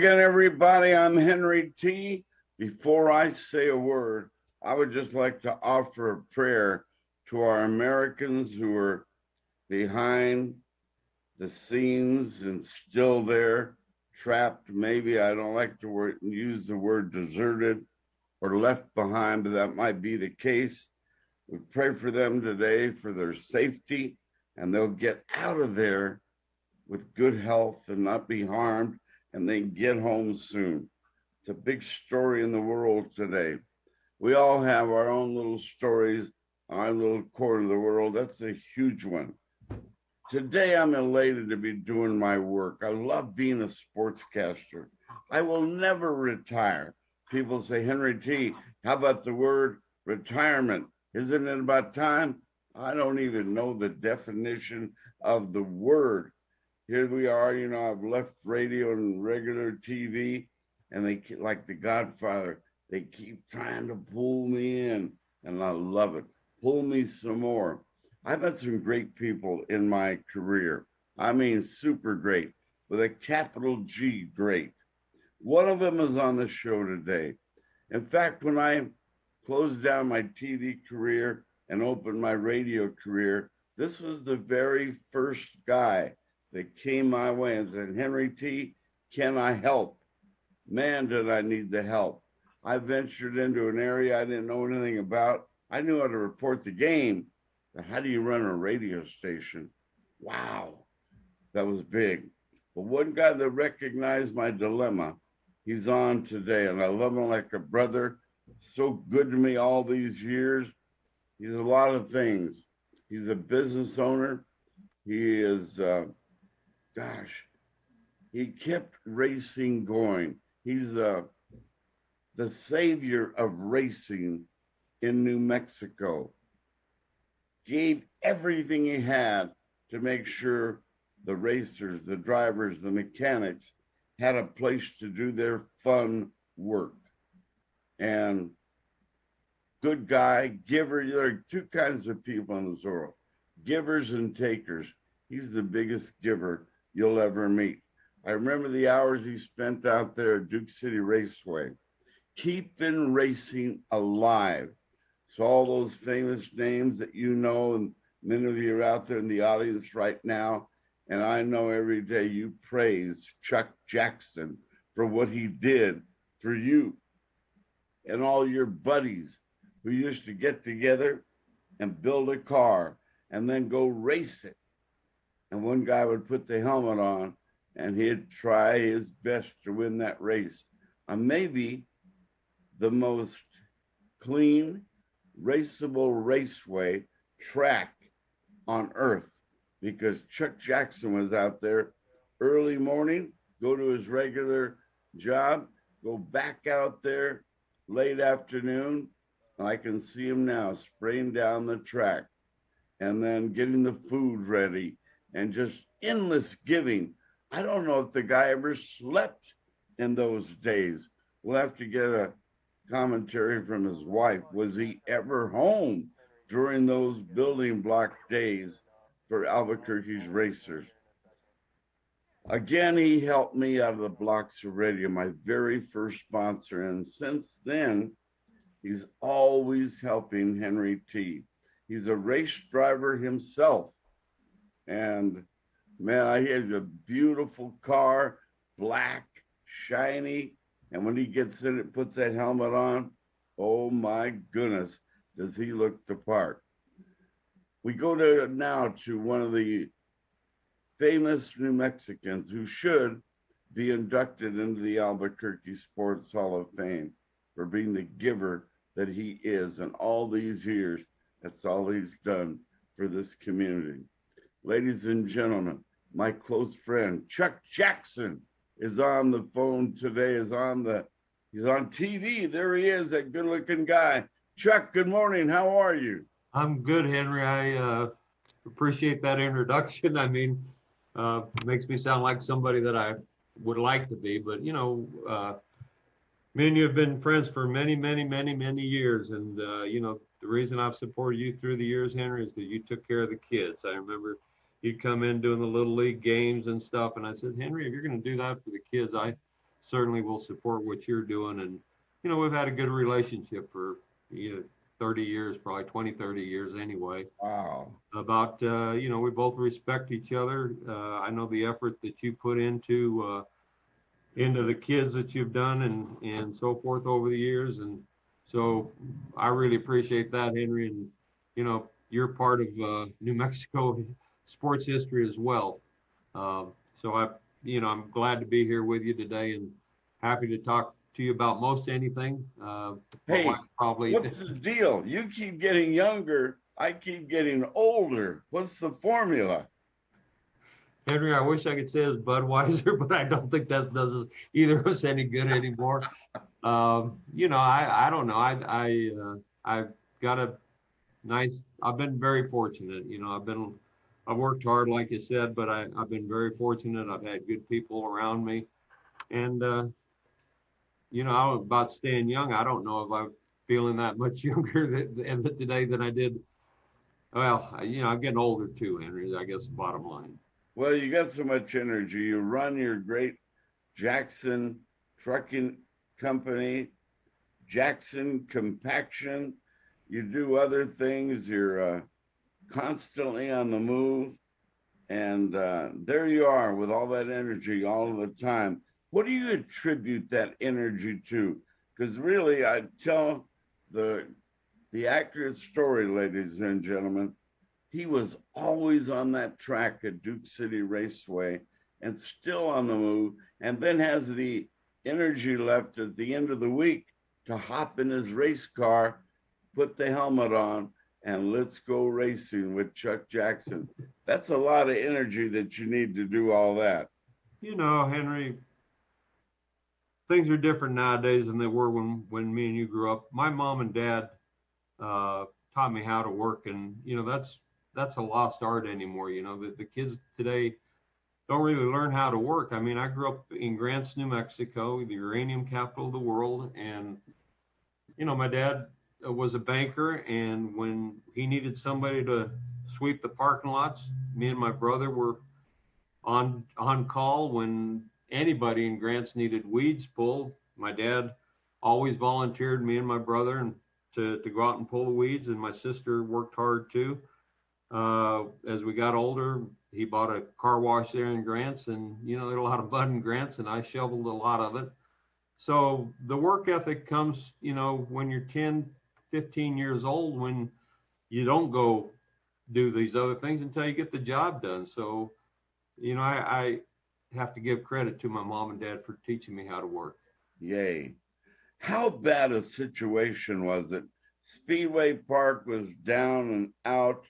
again, everybody. I'm Henry T. Before I say a word, I would just like to offer a prayer to our Americans who are behind the scenes and still there, trapped. Maybe I don't like to use the word deserted or left behind, but that might be the case. We pray for them today for their safety, and they'll get out of there with good health and not be harmed, and they get home soon. It's a big story in the world today. We all have our own little stories, our little corner of the world. That's a huge one. Today, I'm elated to be doing my work. I love being a sportscaster. I will never retire. People say, Henry T., how about the word retirement? Isn't it about time? I don't even know the definition of the word. Here we are, you know, I've left radio and regular TV, and they, like The Godfather, they keep trying to pull me in, and I love it. Pull me some more. I've had some great people in my career. I mean, super great, with a capital G, great. One of them is on the show today. In fact, when I closed down my TV career and opened my radio career, this was the very first guy that came my way and said, Henry T., can I help? Man, did I need the help. I ventured into an area I didn't know anything about. I knew how to report the game, but how do you run a radio station? Wow, that was big. But one guy that recognized my dilemma, he's on today, and I love him like a brother. So good to me all these years. He's a lot of things. He's a business owner. He is, he kept racing going. He's the savior of racing in New Mexico. Gave everything he had to make sure the racers, the drivers, the mechanics had a place to do their fun work. And good guy, giver. There are two kinds of people in this world, givers and takers. He's the biggest giver you'll ever meet. I remember the hours he spent out there at Duke City Raceway, keeping racing alive. So all those famous names that you know, and many of you are out there in the audience right now, and I know every day you praise Chuck Jackson for what he did for you and all your buddies who used to get together and build a car and then go race it. And one guy would put the helmet on and he'd try his best to win that race on maybe the most clean, raceable raceway track on earth, because Chuck Jackson was out there early morning, go to his regular job, go back out there late afternoon. I can see him now spraying down the track and then getting the food ready and just endless giving. I don't know if the guy ever slept in those days. We'll have to get a commentary from his wife. Was he ever home during those building block days for Albuquerque's racers? Again, he helped me out of the blocks of radio, my very first sponsor. And since then, he's always helping Henry T. He's a race driver himself. And man, he has a beautiful car, black, shiny. And when he gets in it, puts that helmet on, oh my goodness, does he look the part. We go now to one of the famous New Mexicans who should be inducted into the Albuquerque Sports Hall of Fame for being the giver that he is. And all these years, that's all he's done for this community. Ladies and gentlemen, my close friend, Chuck Jackson, is on the phone today, he's on TV. There he is, that good-looking guy. Chuck, good morning. How are you? I'm good, Henry. I appreciate that introduction. I mean, makes me sound like somebody that I would like to be, but you know, me and you have been friends for many, many, many, many years. And, you know, the reason I've supported you through the years, Henry, is because you took care of the kids. I remember you'd come in doing the Little League games and stuff. And I said, Henry, if you're going to do that for the kids, I certainly will support what you're doing. And, you know, we've had a good relationship for, 30 years, probably 20, 30 years anyway. Wow. About, we both respect each other. I know the effort that you put into the kids that you've done and so forth over the years. And so I really appreciate that, Henry. And, you're part of New Mexico sports history as well. So I'm glad to be here with you today and happy to talk to you about most anything. My wife Hey, probably. what's the deal? You keep getting younger. I keep getting older. What's the formula? Henry, I wish I could say it's Budweiser, but I don't think that does either of us any good anymore. I don't know. I've got a nice. I've been very fortunate. I've worked hard, like you said, but I've been very fortunate. I've had good people around me, and about staying young. I don't know if I'm feeling that much younger today than I did. Well, I'm getting older too, Henry. I guess the bottom line. Well, you got so much energy. You run your great Jackson trucking company, Jackson Compaction. You do other things. You're constantly on the move. And there you are with all that energy all of the time. What do you attribute that energy to? Because really, I tell the accurate story, ladies and gentlemen. He was always on that track at Duke City Raceway and still on the move, and then has the energy left at the end of the week to hop in his race car, put the helmet on, and let's go racing with Chuck Jackson. That's a lot of energy that you need to do all that. Henry, things are different nowadays than they were when me and you grew up. My mom and dad taught me how to work, and that's a lost art anymore. The kids today don't really learn how to work. I mean, I grew up in Grants, New Mexico, the uranium capital of the world, and my dad was a banker, and when he needed somebody to sweep the parking lots, me and my brother were on call. When anybody in Grants needed weeds pulled, my dad always volunteered me and my brother and to go out and pull the weeds, and my sister worked hard too. As we got older, he bought a car wash there in Grants, and there's a lot of mud in Grants, and I shoveled a lot of it. So the work ethic comes, when you're 10, 15 years old, when you don't go do these other things until you get the job done. So, I have to give credit to my mom and dad for teaching me how to work. Yay. How bad a situation was it? Speedway Park was down and out.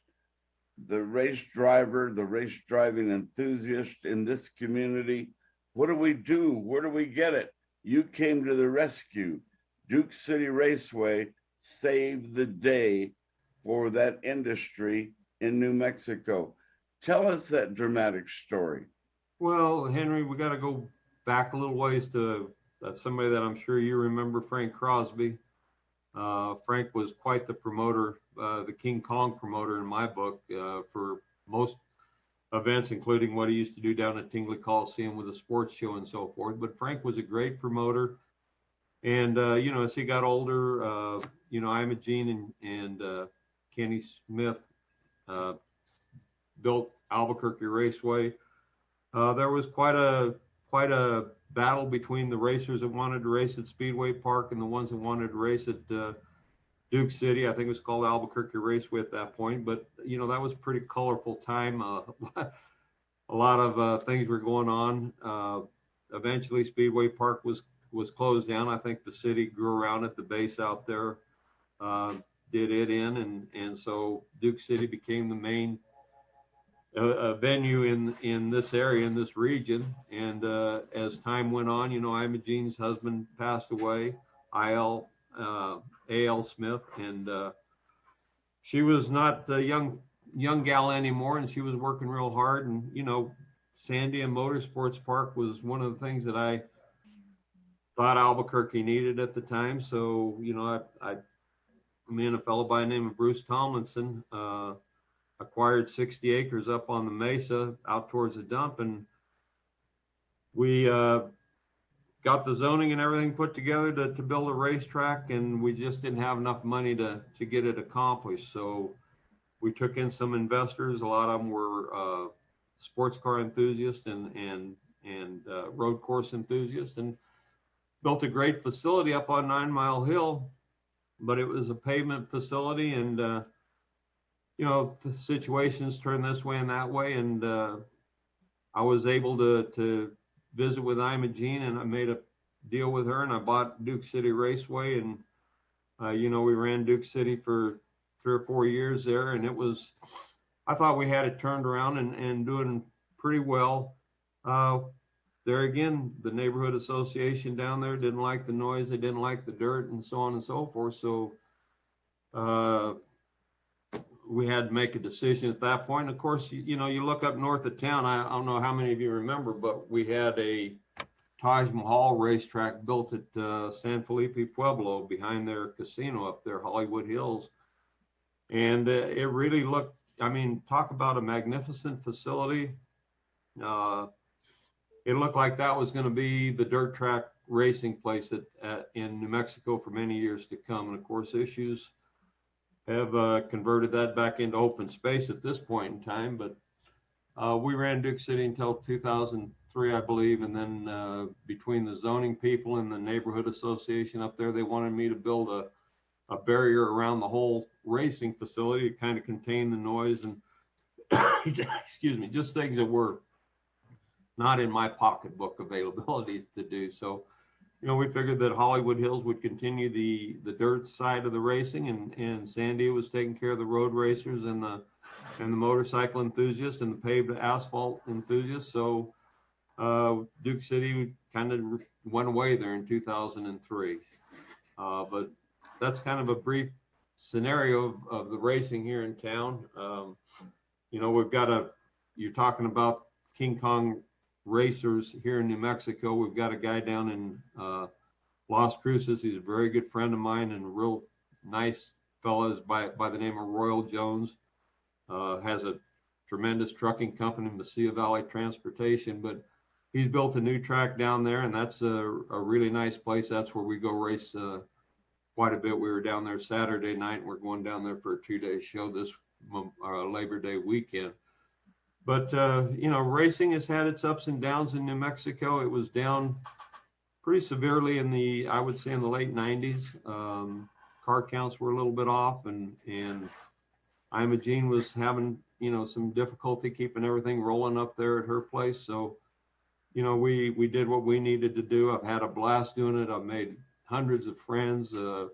The race driver, the race driving enthusiast in this community, what do we do? Where do we get it? You came to the rescue. Duke City Raceway saved the day for that industry in New Mexico. Tell us that dramatic story. Well, Henry, we got to go back a little ways to somebody that I'm sure you remember, Frank Crosby. Frank was quite the promoter, the King Kong promoter in my book, for most events, including what he used to do down at Tingley Coliseum with a sports show and so forth. But Frank was a great promoter. And, as he got older, Imogene and Kenny Smith built Albuquerque Raceway. There was quite a battle between the racers that wanted to race at Speedway Park and the ones that wanted to race at Duke City. I think it was called Albuquerque Raceway at that point, but that was a pretty colorful time. A lot of things were going on. Eventually Speedway Park was closed down. I think the city grew around it, the base out there did it in, and so Duke City became the main venue in this area, in this region. And as time went on, Imogene's husband passed away, A.L. Smith, and she was not a young gal anymore, and she was working real hard. And Sandia Motorsports Park was one of the things that I thought Albuquerque needed at the time. So me and a fellow by the name of Bruce Tomlinson acquired 60 acres up on the mesa out towards the dump, and we got the zoning and everything put together to build a racetrack, and we just didn't have enough money to get it accomplished. So we took in some investors. A lot of them were sports car enthusiasts and road course enthusiasts, and built a great facility up on 9 Mile Hill. But it was a pavement facility, and you know, the situations turned this way and that way, and I was able to visit with Imogene, and I made a deal with her, and I bought Duke City Raceway, and you know, we ran Duke City for 3 or 4 years there, and it was, I thought we had it turned around and doing pretty well. There again, the neighborhood association down there didn't like the noise, they didn't like the dirt, and so on and so forth. So we had to make a decision at that point. And of course, you know, you look up north of town, I don't know how many of you remember, but we had a Taj Mahal racetrack built at San Felipe Pueblo behind their casino up there, Hollywood Hills. And it really looked, I mean, talk about a magnificent facility. It looked like that was going to be the dirt track racing place in New Mexico for many years to come. And of course, issues have converted that back into open space at this point in time. But we ran Duke City until 2003, I believe. And then between the zoning people and the neighborhood association up there, they wanted me to build a barrier around the whole racing facility to kind of contain the noise and, excuse me, just things that were not in my pocketbook availabilities to do. So, you know, we figured that Hollywood Hills would continue the dirt side of the racing, and Sandy was taking care of the road racers and the motorcycle enthusiasts and the paved asphalt enthusiasts. So Duke City kind of went away there in 2003. But that's kind of a brief scenario of the racing here in town. You know, we've got you're talking about King Kong racers here in New Mexico. We've got a guy down in Las Cruces. He's a very good friend of mine and a real nice fellow by the name of Royal Jones. Has a tremendous trucking company, Mesilla Valley Transportation, but he's built a new track down there, and that's a really nice place. That's where we go race quite a bit. We were down there Saturday night, and we're going down there for a 2-day show this Labor Day weekend. But, you know, racing has had its ups and downs in New Mexico. It was down pretty severely I would say in the late 90s. Car counts were a little bit off, and Imogene was having, you know, some difficulty keeping everything rolling up there at her place. So, you know, we did what we needed to do. I've had a blast doing it. I've made hundreds of friends. You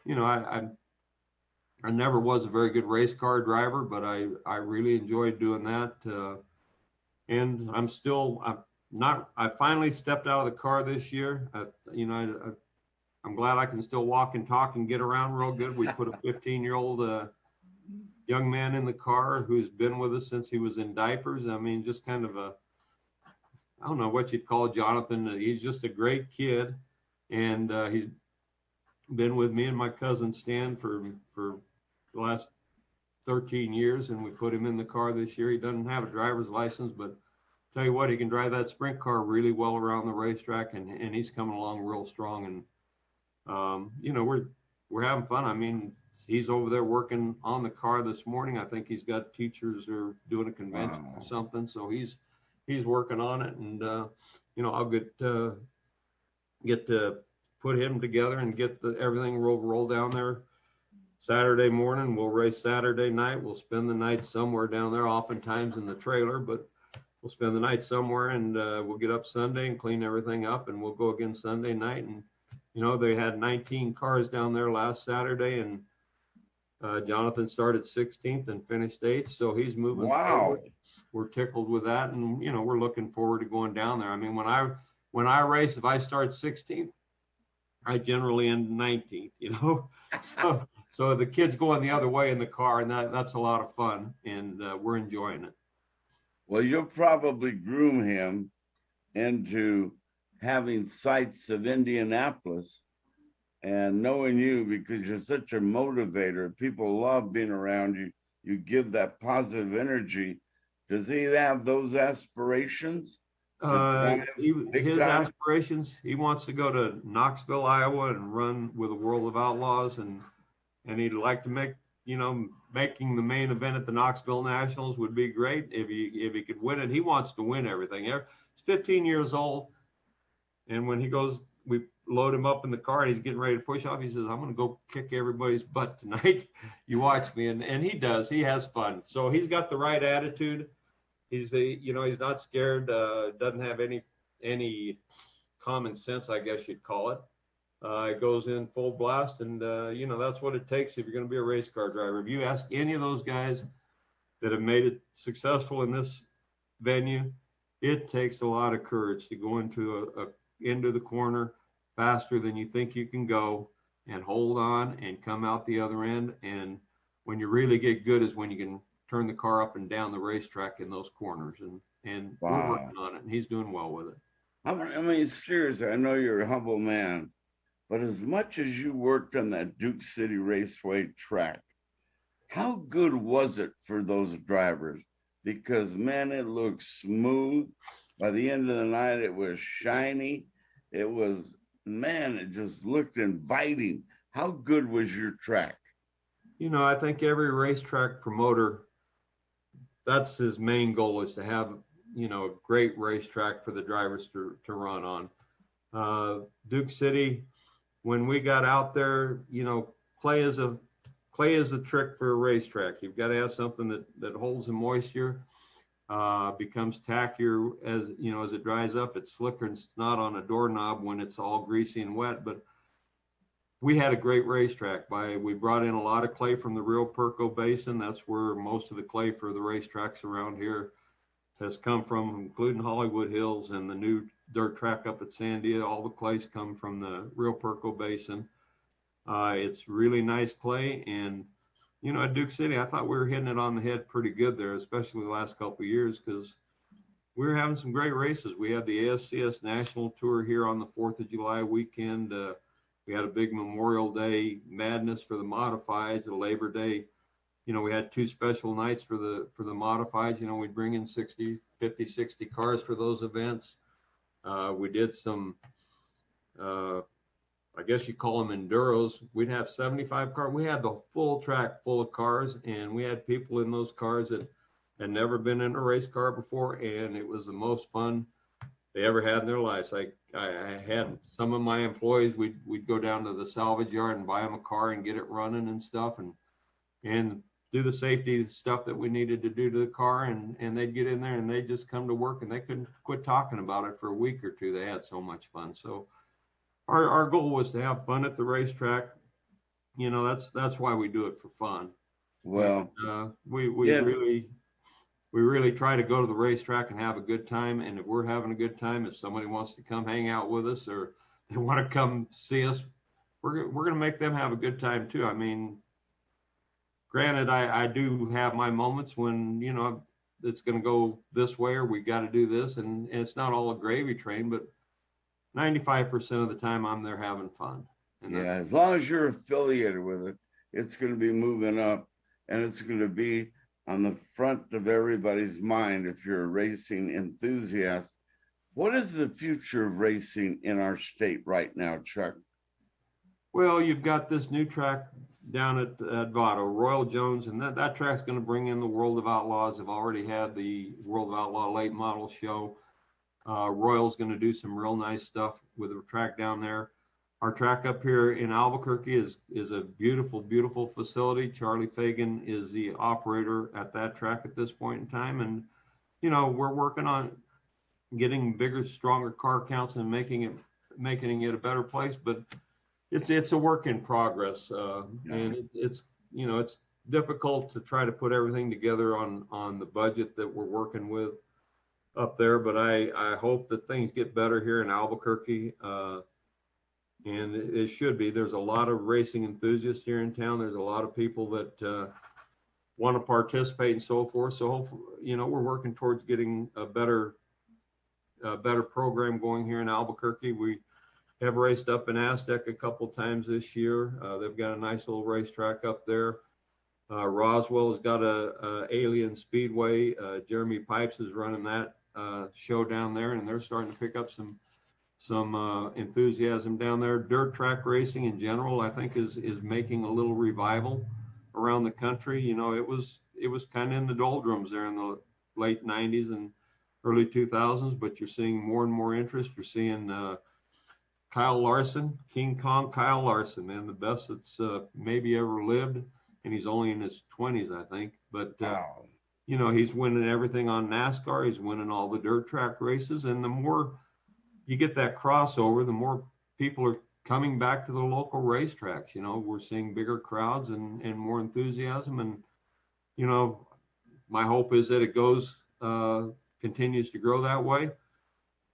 know, I never was a very good race car driver, but I really enjoyed doing that. And I finally stepped out of the car this year. You know, I'm glad I can still walk and talk and get around real good. We put a 15-year-old young man in the car who's been with us since he was in diapers. I mean, just kind of I don't know what you'd call Jonathan. He's just a great kid. And he's been with me and my cousin Stan for the last 13 years, and we put him in the car this year. He doesn't have a driver's license, but tell you what, he can drive that sprint car really well around the racetrack, and he's coming along real strong. And you know, we're having fun. I mean, he's over there working on the car this morning. I think he's got teachers who are doing a convention or something, so he's working on it. And you know, I'll get to put him together and get everything roll down there Saturday morning. We'll race Saturday night. We'll spend the night somewhere down there, oftentimes in the trailer, but we'll spend the night somewhere, and we'll get up Sunday and clean everything up, and we'll go again Sunday night. And you know, they had 19 cars down there last Saturday, and Jonathan started 16th and finished 8th, so he's moving forward. We're tickled with that, and you know, we're looking forward to going down there. I mean, when I race, if I start 16th, I generally end 19th, you know. So the kid's going the other way in the car, and that's a lot of fun, and we're enjoying it. Well, you'll probably groom him into having sights of Indianapolis and knowing you, because you're such a motivator. People love being around you. You give that positive energy. Does he have those aspirations Big His time? aspirations, he wants to go to Knoxville, Iowa and run with the World of Outlaws, and he'd like to make, making the main event at the Knoxville Nationals would be great if he could win it. He wants to win everything. He's 15 years old, and when he goes, we load him up in the car and he's getting ready to push off. He says, "I'm going to go kick everybody's butt tonight. You watch me." And he does. He has fun. So he's got the right attitude. He's he's not scared. Doesn't have any common sense, I guess you'd call it. It goes in full blast, and that's what it takes if you're going to be a race car driver. If you ask any of those guys that have made it successful in this venue, it takes a lot of courage to go into the corner faster than you think you can go and hold on and come out the other end. And when you really get good is when you can turn the car up and down the racetrack in those corners. And Wow. We're working on it, and he's doing well with it. I mean, seriously, I know you're a humble man, but as much as you worked on that Duke City Raceway track, how good was it for those drivers? Because, man, it looked smooth. By the end of the night, it was shiny. It was, man, it just looked inviting. How good was your track? I think every racetrack promoter, that's his main goal, is to have, a great racetrack for the drivers to run on. Duke City, when we got out there, clay is a trick for a racetrack. You've got to have something that holds the moisture, becomes tackier as it dries up. It's slicker and it's not on a doorknob when it's all greasy and wet. But we had a great racetrack. We brought in a lot of clay from the Rio Perco Basin. That's where most of the clay for the racetracks around here has come from, including Hollywood Hills and the new dirt track up at Sandia. All the clays come from the Rio Perco Basin. It's really nice clay. And, at Duke City, I thought we were hitting it on the head pretty good there, especially the last couple of years, because we were having some great races. We had the ASCS National Tour here on the 4th of July weekend. We had a big Memorial Day madness for the modifieds, a Labor Day. We had 2 special nights for the modifieds. We'd bring in 50, 60 cars for those events. We did some, I guess you call them enduros. We'd have 75 cars. We had the full track full of cars, and we had people in those cars that had never been in a race car before, and it was the most fun they ever had in their lives. I had some of my employees, we'd go down to the salvage yard and buy them a car and get it running and stuff, and do the safety stuff that we needed to do to the car, and they'd get in there and they'd just come to work, and they couldn't quit talking about it for a week or two. They had so much fun. So our goal was to have fun at the racetrack. That's why we do it for fun. Well, and, we really try to go to the racetrack and have a good time. And if we're having a good time, if somebody wants to come hang out with us or they want to come see us, we're going to make them have a good time too. I mean, granted, I do have my moments when, it's going to go this way or we got to do this. And it's not all a gravy train, but 95% of the time I'm there having fun. And yeah, as long as you're affiliated with it, it's going to be moving up, and it's going to be on the front of everybody's mind if you're a racing enthusiast. What is the future of racing in our state right now, Chuck? Well, you've got this new track down at Vado, Royal Jones, and that track's going to bring in the World of Outlaws. Have already had the World of Outlaw late model show. Royal's going to do some real nice stuff with the track down there. Our track up here in Albuquerque is a beautiful, beautiful facility. Charlie Fagan is the operator at that track at this point in time. And, we're working on getting bigger, stronger car counts and making it a better place. But it's a work in progress. And it's difficult to try to put everything together on the budget that we're working with up there. But I hope that things get better here in Albuquerque. And it should be. There's a lot of racing enthusiasts here in town. There's a lot of people that want to participate and so forth. So hopefully, we're working towards getting a better program going here in Albuquerque. We have raced up in Aztec a couple times this year. They've got a nice little racetrack up there. Roswell has got a Alien Speedway. Jeremy Pipes is running that show down there, and they're starting to pick up some enthusiasm down there. Dirt track racing in general, I think, is making a little revival around the country. You know, it was kind of in the doldrums there in the late 90s and early 2000s, but you're seeing more and more interest. You're seeing Kyle Larson, King Kong Kyle Larson, man, the best that's maybe ever lived, and he's only in his 20s, I think. But Wow. you know, he's winning everything on NASCAR. He's winning all the dirt track races, and the more you get that crossover, the more people are coming back to the local racetracks. You know, we're seeing bigger crowds and more enthusiasm, and you know, my hope is that it continues to grow that way.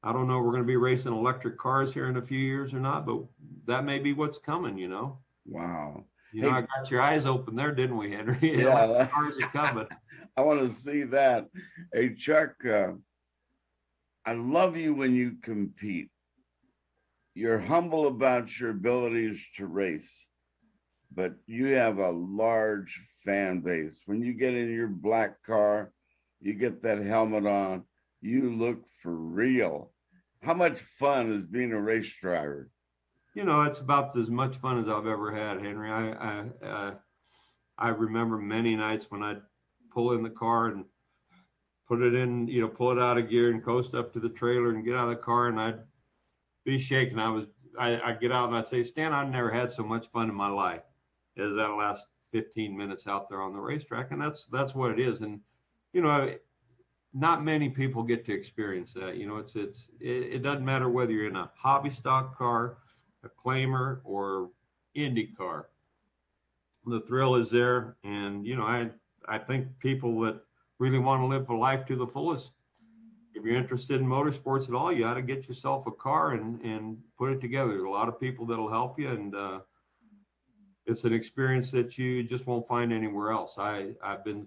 I don't know if we're going to be racing electric cars here in a few years or not, but that may be what's coming, you know. Wow. You know, I got your eyes open there, didn't we, Henry? Yeah. Electric cars are coming. I want to see that. Hey, Chuck, I love you when you compete. You're humble about your abilities to race, but you have a large fan base. When you get in your black car, you get that helmet on, you look for real. How much fun is being a race driver? You know, it's about as much fun as I've ever had, Henry. I remember many nights when I'd pull in the car and put it in, you know, pull it out of gear and coast up to the trailer and get out of the car, and I'd be shaking. I'd get out and I'd say, Stan, I've never had so much fun in my life as that last 15 minutes out there on the racetrack. And that's what it is. And, you know, not many people get to experience that. You know, it doesn't matter whether you're in a hobby stock car, a claimer, or Indy car. The thrill is there. And, you know, I think people that really want to live a life to the fullest, if you're interested in motorsports at all, you ought to get yourself a car and put it together. There's a lot of people that'll help you, and it's an experience that you just won't find anywhere else. I've been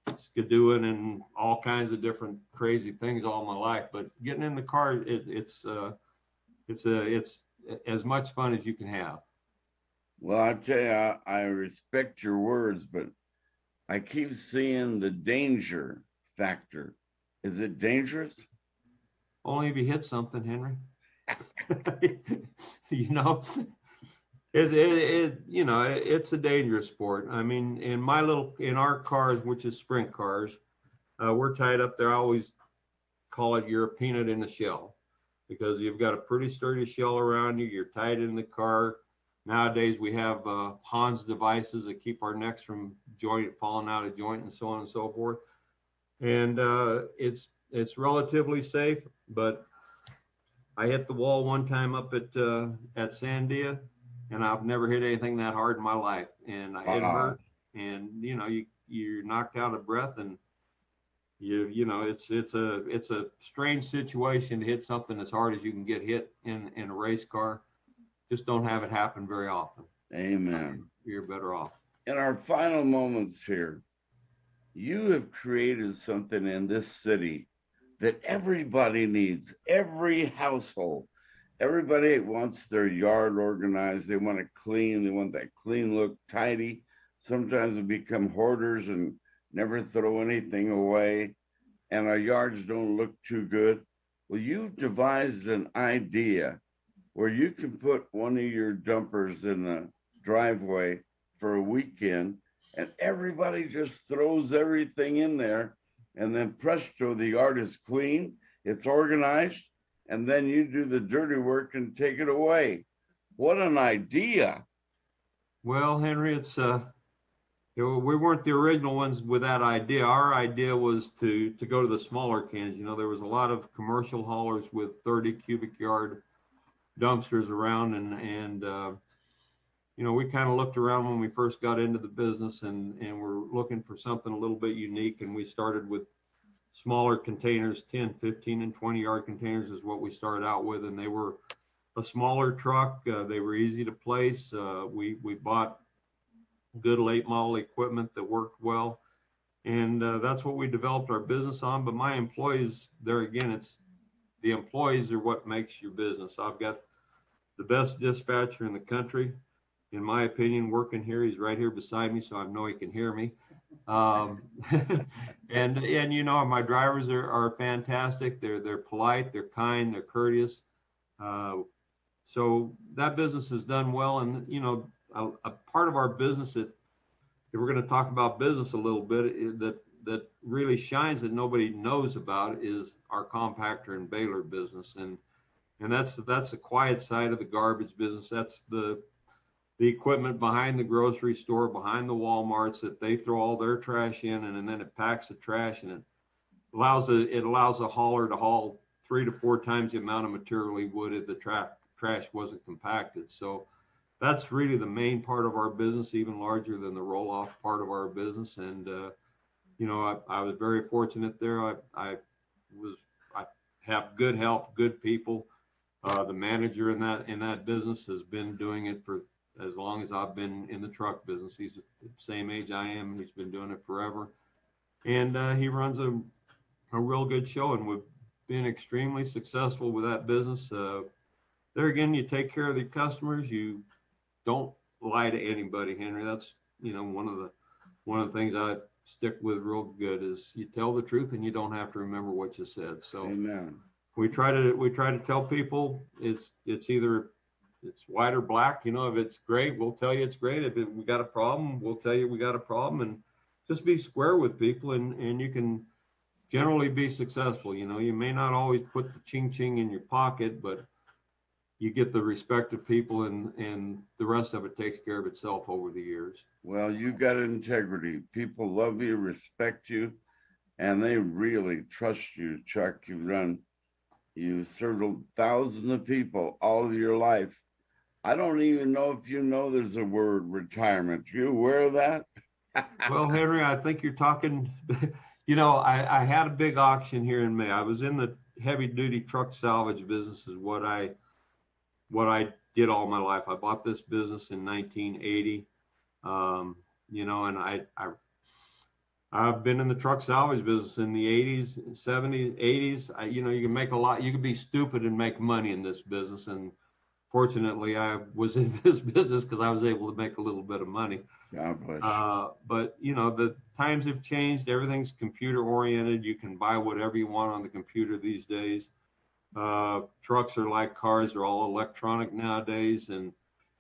skidooing and all kinds of different crazy things all my life, but getting in the car, it's as much fun as you can have. Well, I tell you, I respect your words, but I keep seeing the danger factor. Is it dangerous? Only if you hit something, Henry. You know, you know, it's a dangerous sport. I mean, in our cars, which is sprint cars, we're tied up there. I always call it you're a peanut in a shell, because you've got a pretty sturdy shell around you. You're tied in the car. Nowadays, we have Hans devices that keep our necks from falling out of joint and so on and so forth. And it's relatively safe, but I hit the wall one time up at Sandia, and I've never hit anything that hard in my life, and it hurt. And you know, you're knocked out of breath, and you know, it's a strange situation to hit something as hard as you can get hit in a race car. Just don't have it happen very often. Amen. You're better off. In our final moments here, you have created something in this city that everybody needs, every household. Everybody wants their yard organized. They want it clean. They want that clean look, tidy. Sometimes we become hoarders and never throw anything away, and our yards don't look too good. Well, you've devised an idea where you can put one of your dumpers in the driveway for a weekend, and everybody just throws everything in there, and then presto, the yard is clean, it's organized, and then you do the dirty work and take it away. What an idea. Well, Henry, it's we weren't the original ones with that idea. Our idea was to go to the smaller cans. You know, there was a lot of commercial haulers with 30 cubic yard dumpsters around, and you know, we kind of looked around when we first got into the business, and we're looking for something a little bit unique, and we started with smaller containers. 10, 15, and 20 yard containers is what we started out with, and they were a smaller truck. They were easy to place. We bought good late model equipment that worked well, and that's what we developed our business on. But my employees, there again, it's the employees are what makes your business. I've got the best dispatcher in the country, in my opinion, working here. He's right here beside me, so I know he can hear me. Um, and you know, my drivers are fantastic. They're polite, they're kind, they're courteous. Uh, so that business has done well. And you know, a part of our business that, if we're going to talk about business a little bit, that really shines that nobody knows about is our compactor and baler business. And that's the quiet side of the garbage business. That's the equipment behind the grocery store, behind the Walmarts, that they throw all their trash in, and then it packs the trash, and it allows a hauler to haul 3 to 4 times the amount of material he would if the trash wasn't compacted. So that's really the main part of our business, even larger than the roll off part of our business. And you know, I was very fortunate there. I have good help, good people. The manager in that business has been doing it for as long as I've been in the truck business. He's the same age I am. He's been doing it forever, and he runs a real good show, and we've been extremely successful with that business. There again, you take care of the customers. You don't lie to anybody, Henry. That's, you know, one of the things I stick with real good is you tell the truth and you don't have to remember what you said. So Amen. we try to tell people it's either it's white or black. You know, if it's great, we'll tell you it's great. If we got a problem, we'll tell you we got a problem, and just be square with people, and you can generally be successful. You know, you may not always put the ching ching in your pocket, but you get the respect of people, and the rest of it takes care of itself over the years. Well, you got integrity. People love you, respect you, and they really trust you, Chuck. You served thousands of people all of your life. I don't even know if you know there's a word retirement. You aware of that? Well, Henry, I think you're talking, you know, I had a big auction here in May. I was in the heavy duty truck salvage business is what I did all my life. I bought this business in 1980. You know, and I've been in the truck salvage business in the 80s, 70s, 80s. You know, you can make a lot, you can be stupid and make money in this business. And fortunately, I was in this business because I was able to make a little bit of money. God bless But, you know, the times have changed. Everything's computer oriented. You can buy whatever you want on the computer these days. Trucks are like cars, they're all electronic nowadays, and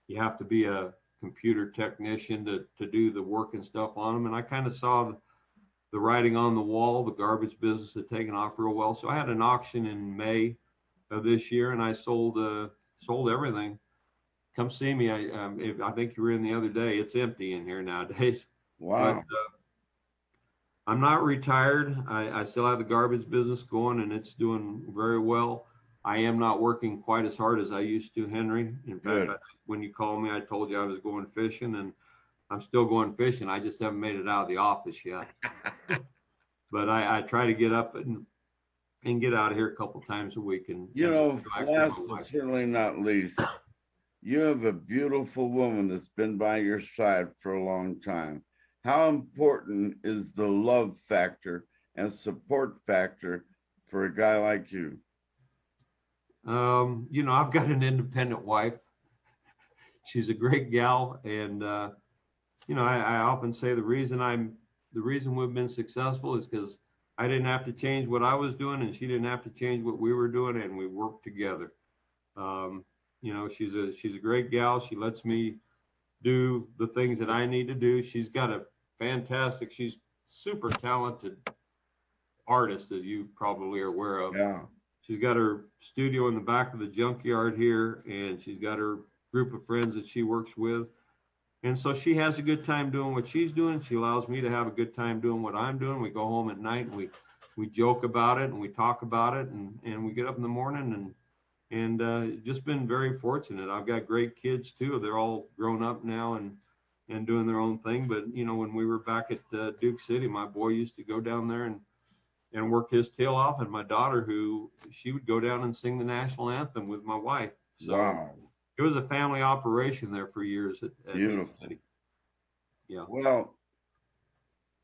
you have to be a computer technician to do the work and stuff on them. And I kind of saw the writing on the wall. The garbage business had taken off real well. So I had an auction in May of this year, and I sold everything. Come see me. I think you were in the other day. It's empty in here nowadays. Wow. But I'm not retired. I still have the garbage business going, and it's doing very well. I am not working quite as hard as I used to, Henry. In fact, when you called me, I told you I was going fishing, and I'm still going fishing. I just haven't made it out of the office yet. But I try to get up and get out of here a couple times a week. And you know, last but certainly not least, you have a beautiful woman that's been by your side for a long time. How important is the love factor and support factor for a guy like you? You know, I've got an independent wife. She's a great gal, and you know, I often say the reason we've been successful is because I didn't have to change what I was doing, and she didn't have to change what we were doing, and we worked together. You know, she's a great gal. She lets me do the things that I need to do. She's super talented artist, as you probably are aware of. Yeah. She's got her studio in the back of the junkyard here, and she's got her group of friends that she works with. And so she has a good time doing what she's doing. She allows me to have a good time doing what I'm doing. We go home at night and we joke about it and we talk about it, and we get up in the morning and just been very fortunate. I've got great kids too. They're all grown up now and doing their own thing. But you know, when we were back at Duke City, my boy used to go down there and work his tail off, and my daughter, she would go down and sing the national anthem with my wife. So wow. It was a family operation there for years at Beautiful. City. Yeah. Well,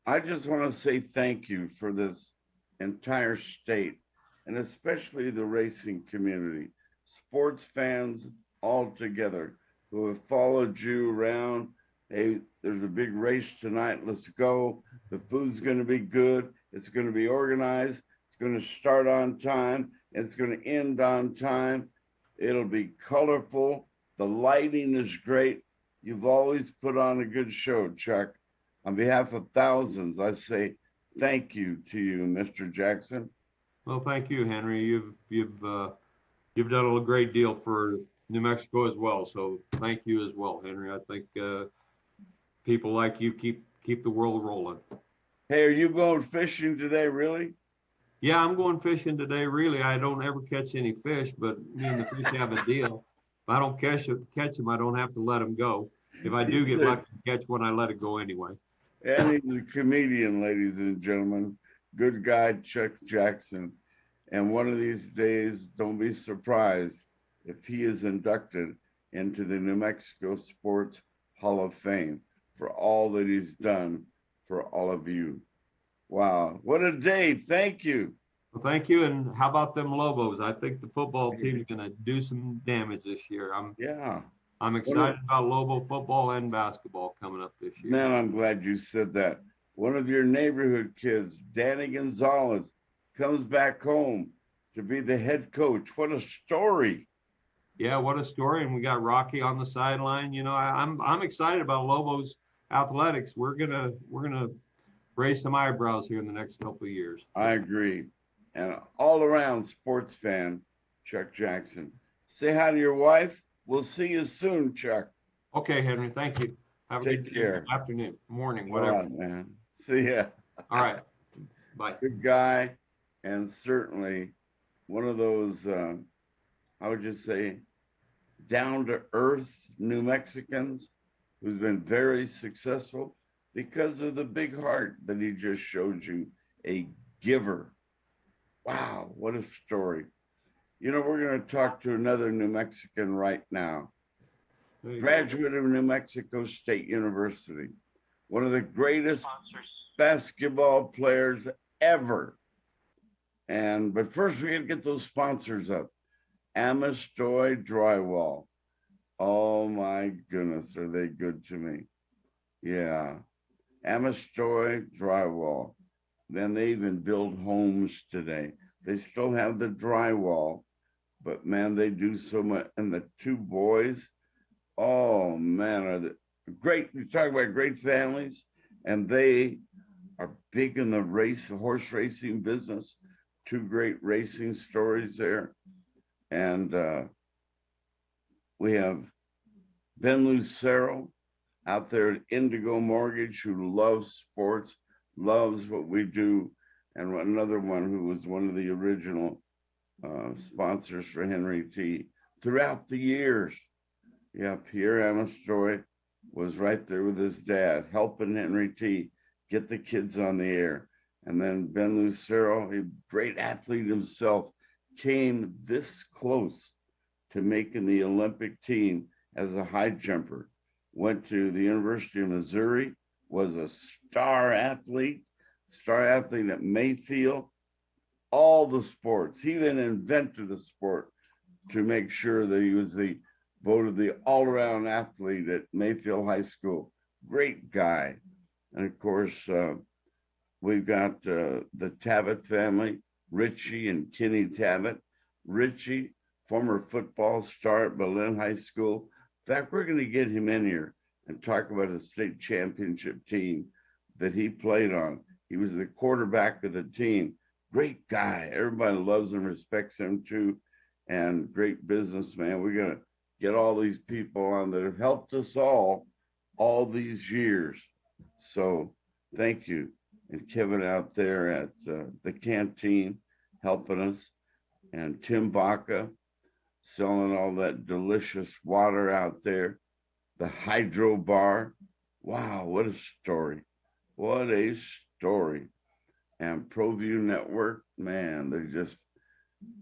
I just want to say thank you for this entire state, and especially the racing community, sports fans all together who have followed you around. Hey, there's a big race tonight. Let's go. The food's going to be good. It's going to be organized. It's going to start on time. It's going to end on time. It'll be colorful. The lighting is great. You've always put on a good show, Chuck. On behalf of thousands, I say thank you to you, Mr. Jackson. Well, thank you, Henry. You've done a great deal for New Mexico as well. So thank you as well, Henry. I think people like you keep the world rolling. Hey, are you going fishing today, really? Yeah, I'm going fishing today. Really, I don't ever catch any fish, but me and the fish have a deal. If I don't catch them, I don't have to let them go. If I do get lucky to catch one, I let it go anyway. And he's a comedian, ladies and gentlemen. Good guy, Chuck Jackson. And one of these days, don't be surprised if he is inducted into the New Mexico Sports Hall of Fame for all that he's done for all of you. Wow, what a day. Thank you. Well, thank you. And how about them Lobos? I think the football team is going to do some damage this year. I'm excited about Lobo football and basketball coming up this year. Man, I'm glad you said that. One of your neighborhood kids, Danny Gonzalez, comes back home to be the head coach. What a story. Yeah, what a story. And we got Rocky on the sideline. You know, I'm excited about Lobos athletics. We're gonna raise some eyebrows here in the next couple of years. I agree. And all around sports fan, Chuck Jackson. Say hi to your wife. We'll see you soon, Chuck. Okay, Henry. Thank you. Have a good afternoon, morning, whatever. All right, man. See ya. All right. Bye. Good guy. And certainly one of those, I would just say, down to earth New Mexicans who's been very successful because of the big heart that he just showed you, a giver. Wow, what a story. You know, we're going to talk to another New Mexican right now. Graduate of New Mexico State University, one of the greatest basketball players ever. But first we got to get those sponsors up. Amistoy Drywall. Oh my goodness, are they good to me? Yeah. Amistoy Drywall. Then they even build homes today. They still have the drywall, but man, they do so much. And the two boys, oh man, are the great. You talk about great families, and they are big in the horse racing business. Two great racing stories there. And we have Ben Lucero out there at Indigo Mortgage, who loves sports, loves what we do. And another one who was one of the original sponsors for Henry T. throughout the years. Yeah, Pierre Amistoy was right there with his dad, helping Henry T. get the kids on the air. And then Ben Lucero, a great athlete himself, came this close to making the Olympic team as a high jumper. Went to the University of Missouri, was a star athlete at Mayfield, all the sports. He even invented a sport to make sure that he was voted the all-around athlete at Mayfield High School. Great guy. And of course, we've got the Tabbitt family, Richie and Kenny Tabbitt. Richie, former football star at Berlin High School. In fact, we're going to get him in here and talk about a state championship team that he played on. He was the quarterback of the team. Great guy. Everybody loves and respects him too. And great businessman. We're going to get all these people on that have helped us all these years. So thank you. And Kevin out there at the canteen helping us. And Tim Baca selling all that delicious water out there. The Hydro Bar. Wow, what a story. What a story. And ProView Network, man, they're just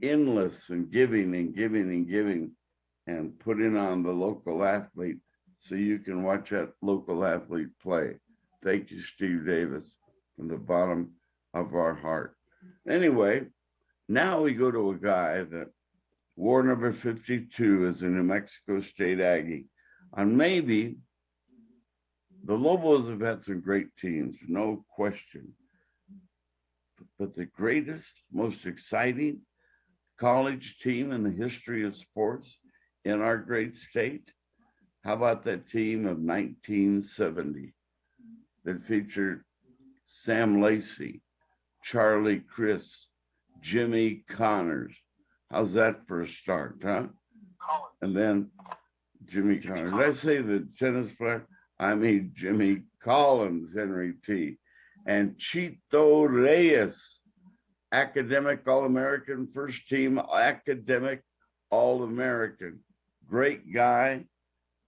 endless and giving and giving and giving and putting on the local athlete so you can watch that local athlete play. Thank you, Steve Davis, from the bottom of our heart. Anyway, now we go to a guy that wore number 52 as a New Mexico State Aggie on maybe The Lobos have had some great teams, no question. But the greatest, most exciting college team in the history of sports in our great state, how about that team of 1970 that featured Sam Lacey, Charlie Chris, Jimmy Connors? How's that for a start, huh? And then Jimmy Connors. Did I say the tennis player? I mean Jimmy Collins, Henry T. And Chito Reyes, academic All-American, first team academic All-American. Great guy,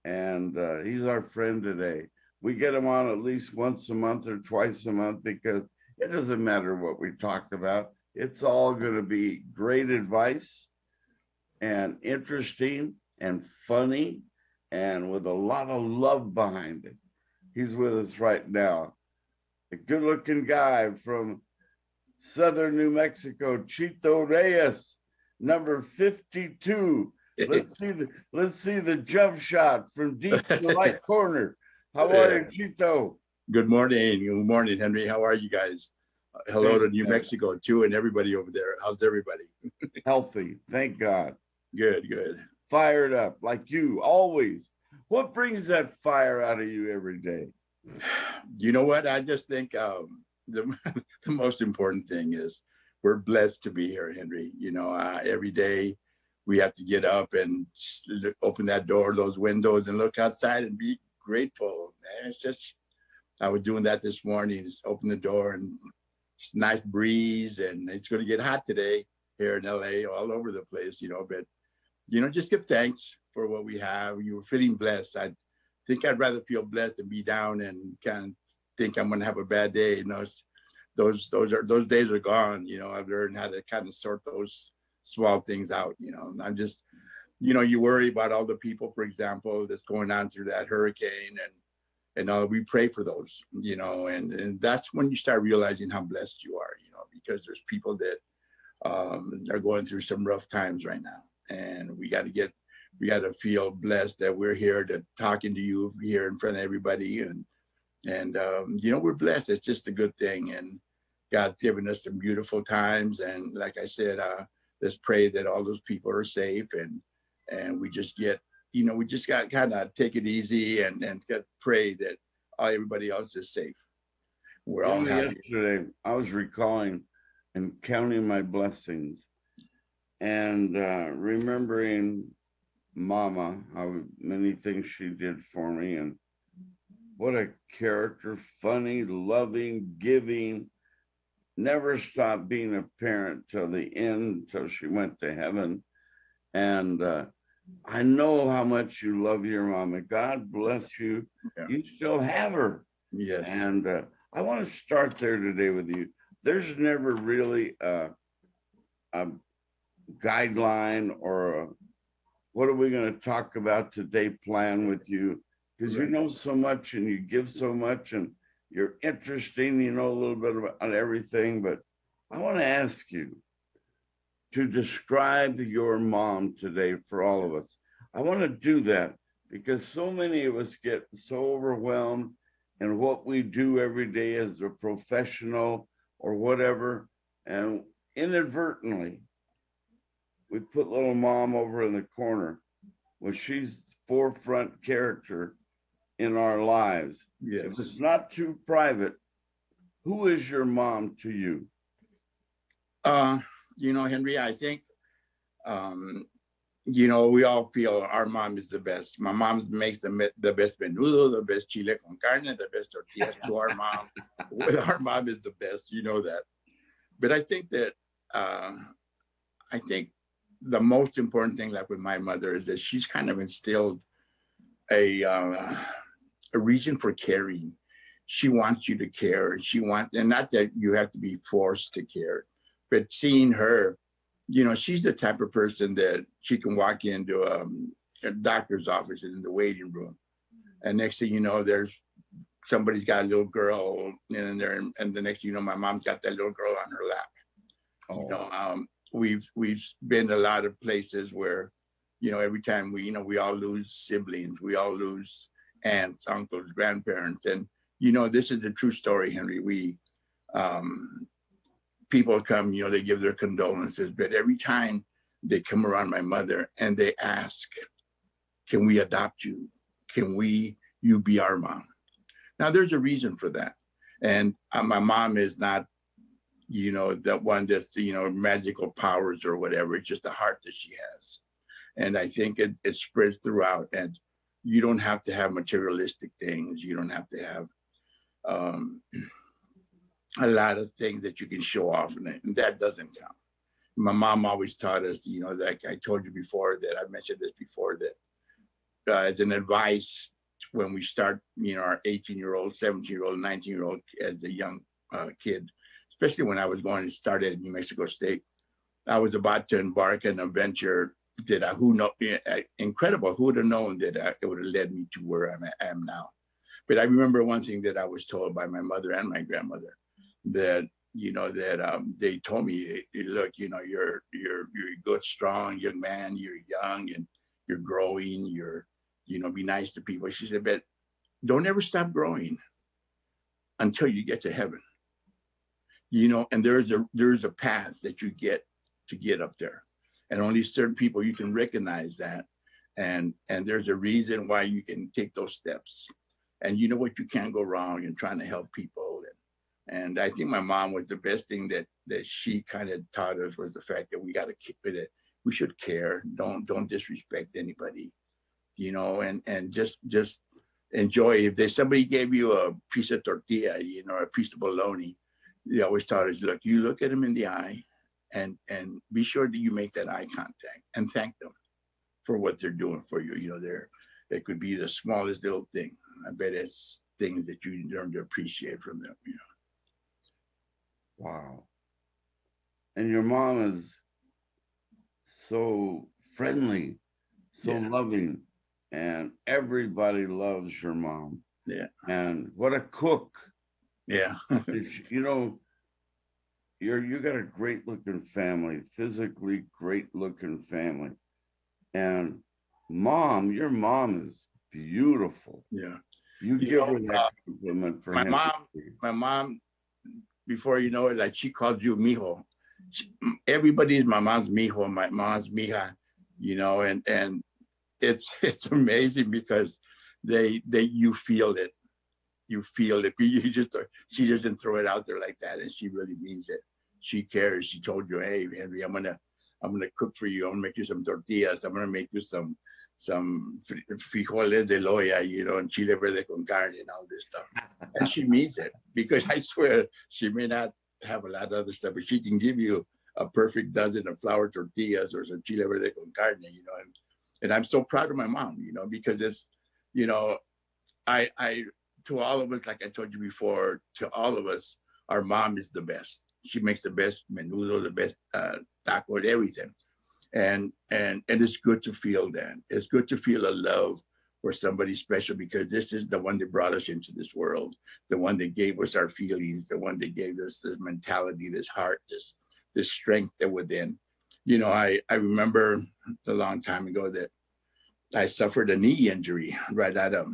and he's our friend today. We get him on at least once a month or twice a month because it doesn't matter what we talk about. It's all going to be great advice and interesting and funny and with a lot of love behind it. He's with us right now. A good-looking guy from Southern New Mexico, Chito Reyes, number 52. Let's see the jump shot from deep in the right corner. How are you, Chito? Good morning. Good morning, Henry. How are you guys? Hello to New Mexico too, and everybody over there. How's everybody? Healthy, thank God. Good, good. Fired up like you always. What brings that fire out of you every day? You know what? I just think the most important thing is we're blessed to be here, Henry. You know, every day we have to get up and open that door, those windows, and look outside and be grateful. Man, it's just, I was doing that this morning, just open the door and it's a nice breeze, and it's going to get hot today here in LA, all over the place, you know, but, you know, just give thanks for what we have. You were feeling blessed. I think I'd rather feel blessed than be down and kind of think I'm going to have a bad day. You know, those days are gone. You know, I've learned how to kind of sort those small things out. You know, I'm just, you know, you worry about all the people, for example, that's going on through that hurricane, and we pray for those, you know, and that's when you start realizing how blessed you are, you know, because there's people that are going through some rough times right now, and we got to feel blessed that we're here to talking to you here in front of everybody, and you know, we're blessed. It's just a good thing, and God's given us some beautiful times, and like I said, let's pray that all those people are safe, and we just get, you know, we just got to kind of take it easy and pray that everybody else is safe. We're all happy. Yesterday, I was recalling and counting my blessings and remembering Mama, how many things she did for me, and what a character, funny, loving, giving, never stopped being a parent till the end, till she went to heaven. And I know how much you love your mama. God bless you. Yeah. You still have her. Yes. And I want to start there today with you. There's never really a guideline or what are we going to talk about today plan with you, because you know so much and you give so much and you're interesting, you know a little bit about everything, but I want to ask you to describe your mom today for all of us. I want to do that because so many of us get so overwhelmed in what we do every day as a professional or whatever, and inadvertently we put little mom over in the corner. Well, she's the forefront character in our lives. Yes. If it's not too private, who is your mom to you? You know, Henry, I think, you know, we all feel our mom is the best. My mom makes the best menudo, the best chile con carne, the best tortillas to our mom. Our mom is the best, you know that. But I think that, I think the most important thing, like with my mother, is that she's kind of instilled a reason for caring. She wants you to care. And not that you have to be forced to care, but seeing her, you know, she's the type of person that she can walk into a doctor's office in the waiting room, and next thing you know, there's somebody's got a little girl in there, and the next thing you know, my mom's got that little girl on her lap. Oh. You know, we've been a lot of places where, you know, every time we all lose siblings, we all lose aunts, uncles, grandparents. And, this is the true story, Henry. People come, they give their condolences, but every time they come around my mother and they ask, can we adopt you? Can you be our mom? Now, there's a reason for that. And my mom is not, that one that's, magical powers or whatever. It's just the heart that she has. And I think it spreads throughout. And you don't have to have materialistic things. You don't have to have a lot of things that you can show off. And that doesn't count. My mom always taught us, like I told you before, that I mentioned this before, that as an advice, when we start, our 18-year-old, 17-year-old, 19-year-old as a young kid, especially when I was going to start at New Mexico State, I was about to embark on a venture that incredible. Who would have known that it would have led me to where I am now? But I remember one thing that I was told by my mother and my grandmother, that they told me, look, you're a good, strong young man. You're young and you're growing. Be nice to people. She said, but don't ever stop growing until you get to heaven. And there's a path that you get to get up there, and only certain people you can recognize that, and there's a reason why you can take those steps. And you can't go wrong in trying to help people. And I think my mom was the best thing that she kind of taught us, was the fact that we got to keep it. We should care. Don't disrespect anybody, and just enjoy. If somebody gave you a piece of tortilla, a piece of bologna, they always taught us, look, you look at them in the eye and be sure that you make that eye contact and thank them for what they're doing for you. It could be the smallest little thing. I bet it's things that you learn to appreciate from them, Wow. And your mom is so friendly, so loving, and everybody loves your mom. Yeah. And what a cook. Yeah. You got a great looking family, physically great looking family. And your mom is beautiful. Yeah. You give her that compliment for him. My mom, before you know it, like she called you mijo. Everybody is my mom's mijo, my mom's mija, and it's amazing because you feel it. You feel it. She doesn't throw it out there like that, and she really means it. She cares. She told you, hey, Henry, I'm gonna cook for you. I'm gonna make you some tortillas. I'm gonna make you some frijoles de loya, and chile verde con carne and all this stuff. And she means it, because I swear she may not have a lot of other stuff, but she can give you a perfect dozen of flour tortillas or some chile verde con carne, and I'm so proud of my mom, because it's, I to all of us, like I told you before, to all of us, our mom is the best. She makes the best menudo, the best taco, everything. And it's good to feel that. It's good to feel a love for somebody special, because this is the one that brought us into this world, the one that gave us our feelings, the one that gave us this mentality, this heart, this strength that within. I remember a long time ago that I suffered a knee injury right out of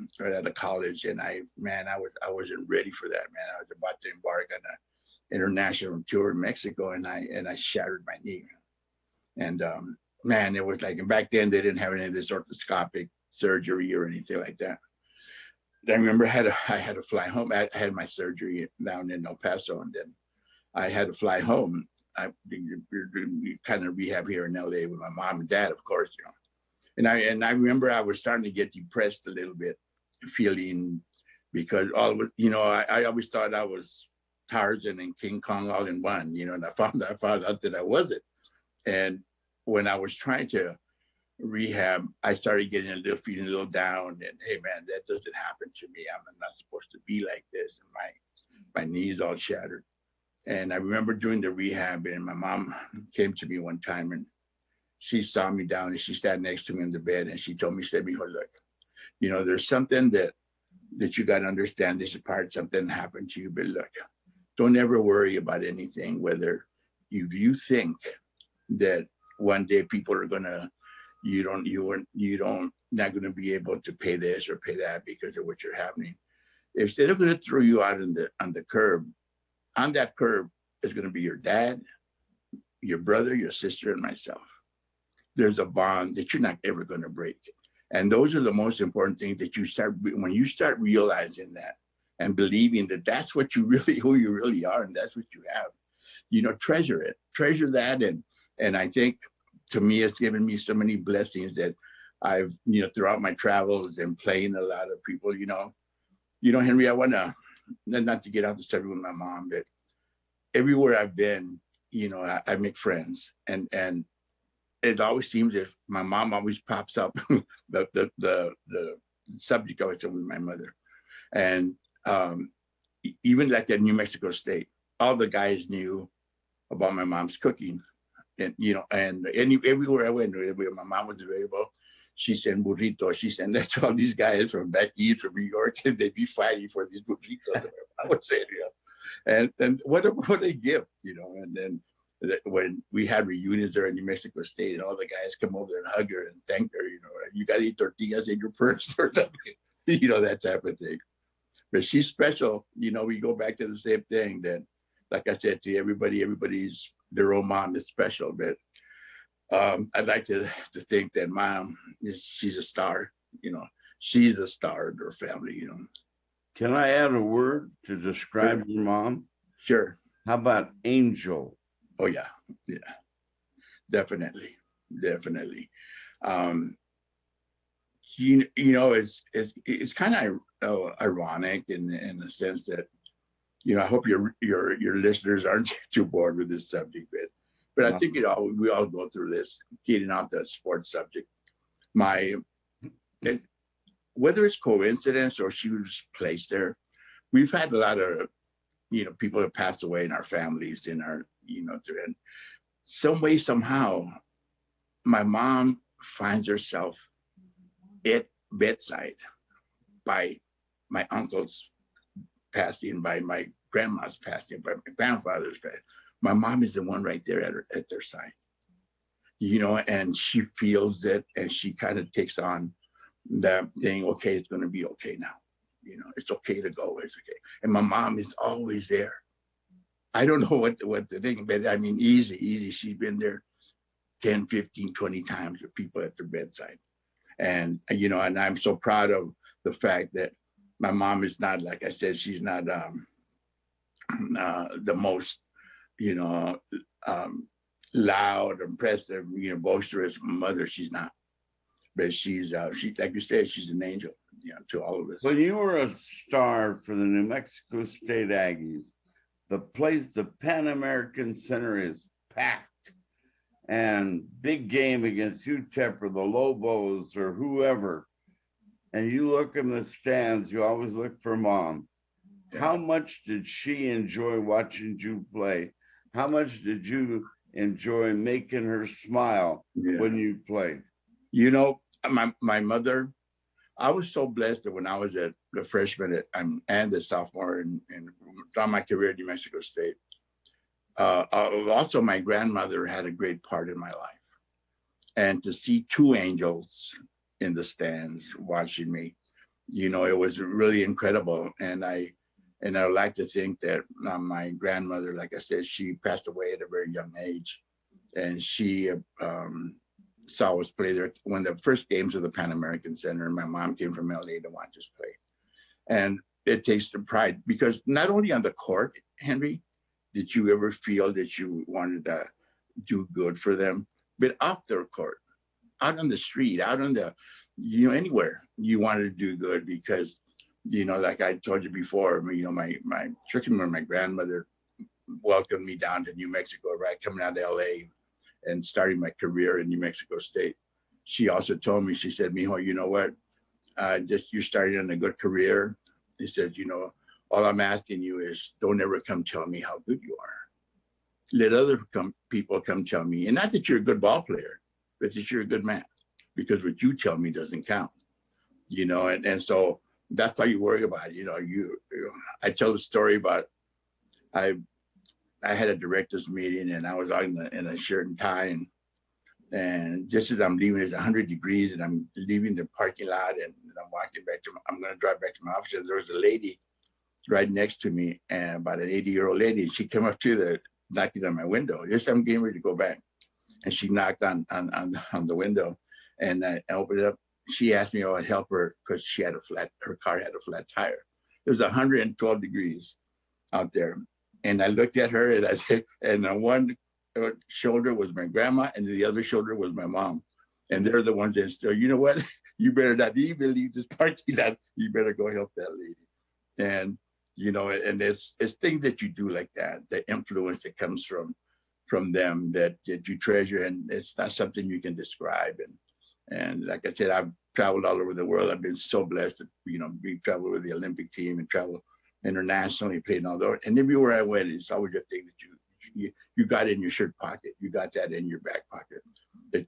college, and I wasn't ready for that, man. I was about to embark on an international tour in Mexico, and I shattered my knee. And man, it was like, and back then they didn't have any of this orthoscopic surgery or anything like that. I remember I had to fly home. I had my surgery down in El Paso, and then I had to fly home. I kind of rehab here in LA with my mom and dad, of course, And I remember I was starting to get depressed a little bit, feeling, because I always thought I was Tarzan and King Kong all in one, and I found out that I wasn't. And when I was trying to rehab, I started feeling a little down, and hey man, that doesn't happen to me. I'm not supposed to be like this. And my knees all shattered. And I remember doing the rehab, and my mom came to me one time, and she saw me down, and she sat next to me in the bed, and she told me, look, there's something that you got to understand. This is something happened to you, but look, don't ever worry about anything, whether if you think that one day people are going to you don't not going to be able to pay this or pay that because of what you're happening. If they're going to throw you out on the curb, on that curb is going to be your dad, your brother, your sister, and myself. There's a bond that you're not ever going to break. And those are the most important things that when you start realizing that and believing that that's what you really, who you really are, and that's what you have, treasure it, treasure that. And I think to me, it's given me so many blessings that I've, throughout my travels and playing a lot of people, Henry, I want to, not to get out the subject with my mom, but everywhere I've been, I make friends, and it always seems if my mom always pops up, the subject always with my mother, and even like at New Mexico State, all the guys knew about my mom's cooking, and everywhere I went, where my mom was available, she sent burritos. She sent that to all these guys from back east, from New York, and they'd be fighting for these burritos. I would say, and what a gift, and then when we had reunions there in New Mexico State, and all the guys come over and hug her and thank her, you got to eat tortillas in your purse or something, that type of thing. But she's special. We go back to the same thing that, like I said to everybody's their own mom is special. But I'd like to think that mom she's a star. She's a star in her family. Can I add a word to describe your mom? Sure. How about angel? Oh yeah, definitely. It's kind of ironic in the sense that, I hope your listeners aren't too bored with this subject, but I think we all go through this, getting off the sports subject. Whether it's coincidence or she was placed there, we've had a lot of people have passed away in our families, in our and some way, somehow, my mom finds herself at bedside by my uncle's passing, by my grandma's passing, by my grandfather's passing. My mom is the one right there at their side, and she feels it, and she kind of takes on that thing. Okay, it's going to be okay now. It's okay to go. It's okay. And my mom is always there. I don't know what to think, but I mean, easy. She's been there 10, 15, 20 times with people at their bedside. And, and I'm so proud of the fact that my mom is not, like I said, she's not the most, loud, impressive, boisterous mother. She's not. But she's like you said, she's an angel, to all of us. When you were a star for the New Mexico State Aggies, the Pan American Center is packed, and big game against UTEP or the Lobos or whoever, and you look in the stands, you always look for mom. Yeah. How much did she enjoy watching you play? How much did you enjoy making her smile when you played? My mother, I was so blessed that when I was a freshman and the sophomore and throughout my career at New Mexico State, also my grandmother had a great part in my life. And to see two angels in the stands watching me, it was really incredible. And I would like to think that my grandmother, like I said, she passed away at a very young age, and she saw us play there when the first games of the Pan American Center, and my mom came from LA to watch us play. And it takes the pride, because not only on the court, Henry, did you ever feel that you wanted to do good for them, but off their court, out on the street, out on the, anywhere you wanted to do good, because, like I told you before, my church member, my grandmother welcomed me down to New Mexico, right, coming out of LA and starting my career in New Mexico State. She also told me, she said, Mijo, you know what? You're starting on a good career. He said, all I'm asking you is don't ever come tell me how good you are. Let other people come tell me. And not that you're a good ball player, but that you're a good man, because what you tell me doesn't count, and so that's all you worry about. I tell the story about, I had a director's meeting, and I was in a shirt and tie, And just as I'm leaving, it's 100 degrees, and I'm leaving the parking lot, and I'm walking back to. I'm going to drive back to my office. And there was a lady right next to me, and about an 80-year-old lady. She came up to the knocking on my window. Just I'm getting ready to go back, and she knocked on the window, and I opened it up. She asked me if I'd help her because her car had a flat tire. It was 112 degrees out there, and I looked at her, and I said, and on one shoulder was my grandma, and the other shoulder was my mom, and they're the ones that still, you know what? You better not even leave this parking lot. You better go help that lady. And and it's things that you do like that, the influence that comes from them that you treasure, and it's not something you can describe. And like I said, I've traveled all over the world. I've been so blessed to be traveled with the Olympic team and travel internationally, playing all over. And everywhere I went, it's always a thing that you got in your shirt pocket. You got that in your back pocket.